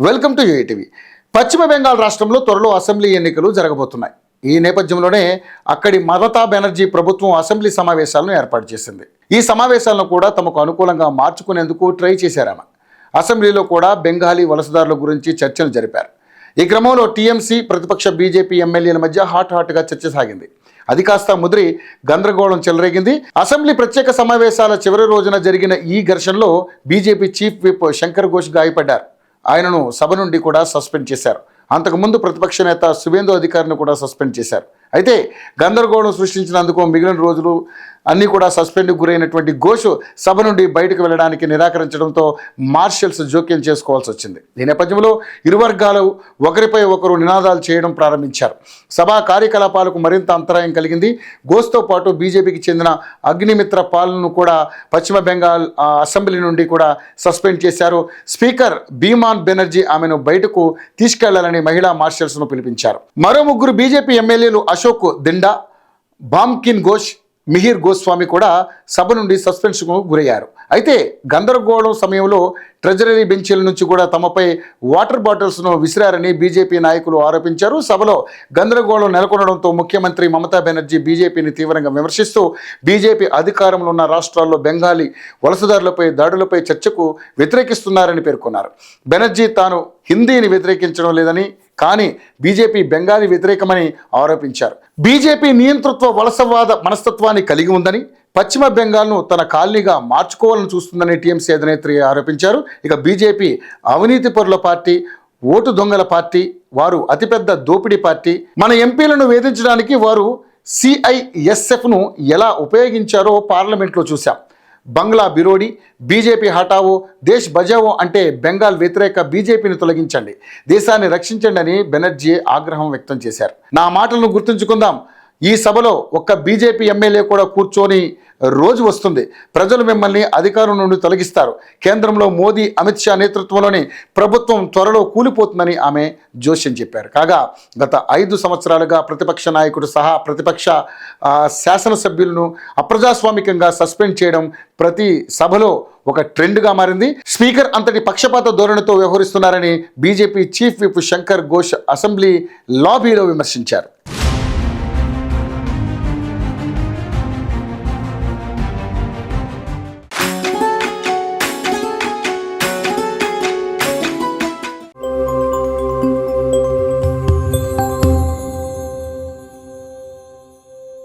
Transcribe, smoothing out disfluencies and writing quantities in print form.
Welcome to UTV. పశ్చిమ బెంగాల్ రాష్ట్రంలో త్వరలో అసెంబ్లీ ఎన్నికలు జరగబోతున్నాయి. ఈ నేపథ్యంలోనే అక్కడి మమతా బెనర్జీ ప్రభుత్వం అసెంబ్లీ సమావేశాలను ఏర్పాటు చేసింది. ఈ సమావేశాలను కూడా తమకు అనుకూలంగా మార్చుకునేందుకు ట్రై చేశారామె. అసెంబ్లీలో కూడా బెంగాలీ వలసదారుల గురించి చర్చలు జరిపారు. ఈ క్రమంలో టీఎంసీ ప్రతిపక్ష బీజేపీ ఎమ్మెల్యేల మధ్య హాట్గా చర్చ సాగింది. అది కాస్త ముదిరి గందరగోళం చెలరేగింది. అసెంబ్లీ ప్రత్యేక సమావేశాల చివరి రోజున జరిగిన ఈ ఘర్షణలో BJP chief whip Shankar Ghosh గాయపడ్డారు. ఆయనను సభ నుండి కూడా సస్పెండ్ చేశారు. అంతకుముందు ప్రతిపక్ష నేత సువేందు అధికారిని కూడా సస్పెండ్ చేశారు. అయితే గందరగోళం సృష్టించినందుకు మిగిలిన రోజులు అన్నీ కూడా సస్పెండ్కి గురైనటువంటి ఘోష్ సభ నుండి బయటకు వెళ్ళడానికి నిరాకరించడంతో మార్షల్స్ జోక్యం చేసుకోవాల్సి వచ్చింది. ఈ నేపథ్యంలో ఇరు వర్గాలు ఒకరిపై ఒకరు నినాదాలు చేయడం ప్రారంభించారు. సభా కార్యకలాపాలకు మరింత అంతరాయం కలిగింది. ఘోష్తో పాటు బీజేపీకి చెందిన అగ్నిమిత్ర పాల్ను కూడా పశ్చిమ బెంగాల్ అసెంబ్లీ నుండి కూడా సస్పెండ్ చేశారు. స్పీకర్ భీమాన్ బెనర్జీ ఆమెను బయటకు తీసుకెళ్లాలని మహిళా మార్షల్స్ను పిలిపించారు. మరో ముగ్గురు బీజేపీ ఎమ్మెల్యేలు అశోక్ దిండా, బామ్కిన్ ఘోష్, మిహిర్ గోస్వామి కూడా సభ నుండి సస్పెన్షన్కు గురయ్యారు. అయితే గందరగోళం సమయంలో ట్రెజరీ బెంచీల నుంచి కూడా తమపై వాటర్ బాటిల్స్ను విసిరారని బీజేపీ నాయకులు ఆరోపించారు. సభలో గందరగోళం నెలకొనడంతో ముఖ్యమంత్రి మమతా బెనర్జీ బీజేపీని తీవ్రంగా విమర్శిస్తూ బీజేపీ అధికారంలో ఉన్న రాష్ట్రాల్లో బెంగాలీ వలసదారులపై దాడులపై చర్చకు వ్యతిరేకిస్తున్నారని పేర్కొన్నారు. బెనర్జీ తాను హిందీని వ్యతిరేకించడం లేదని, కానీ బీజేపీ బెంగాలీ వ్యతిరేకమని ఆరోపించారు. బీజేపీ నియంతృత్వ వలసవాద మనస్తత్వాన్ని కలిగి ఉందని, పశ్చిమ బెంగాల్ను తన కాలనీగా మార్చుకోవాలని చూస్తుందని టీఎంసీ అధినేత్రి ఆరోపించారు. ఇక బీజేపీ అవినీతి పరుల పార్టీ, ఓటు దొంగల పార్టీ, వారు అతిపెద్ద దోపిడీ పార్టీ. మన ఎంపీలను వేధించడానికి వారు సిఐఎస్ఎఫ్ను ఎలా ఉపయోగించారో పార్లమెంట్లో చూశాం. బంగ్లా బిరోడి, బీజేపీ హటావో, దేశ్ బజావో అంటే బెంగాల్ వ్యతిరేక బీజేపీని తొలగించండి, దేశాన్ని రక్షించండి అని బెనర్జీ ఆగ్రహం వ్యక్తం చేశారు. నా మాటలను గుర్తుంచుకుందాం. ఈ సభలో ఒక్క బీజేపీ ఎమ్మెల్యే కూడా కూర్చొని రోజు వస్తుంది. ప్రజలు మిమ్మల్ని అధికారం నుండి తొలగిస్తారు. కేంద్రంలో మోదీ, అమిత్ షా నేతృత్వంలోని ప్రభుత్వం త్వరలో కూలిపోతుందని ఆమె జోస్యం చెప్పారు. కాగా గత 5 సంవత్సరాలుగా ప్రతిపక్ష నాయకుడు సహా ప్రతిపక్ష శాసనసభ్యులను అప్రజాస్వామికంగా సస్పెండ్ చేయడం ప్రతి సభలో ఒక ట్రెండ్గా మారింది. స్పీకర్ అంతటి పక్షపాత ధోరణితో వ్యవహరిస్తున్నారని BJP chief whip Shankar Ghosh assembly లాబీలో విమర్శించారు.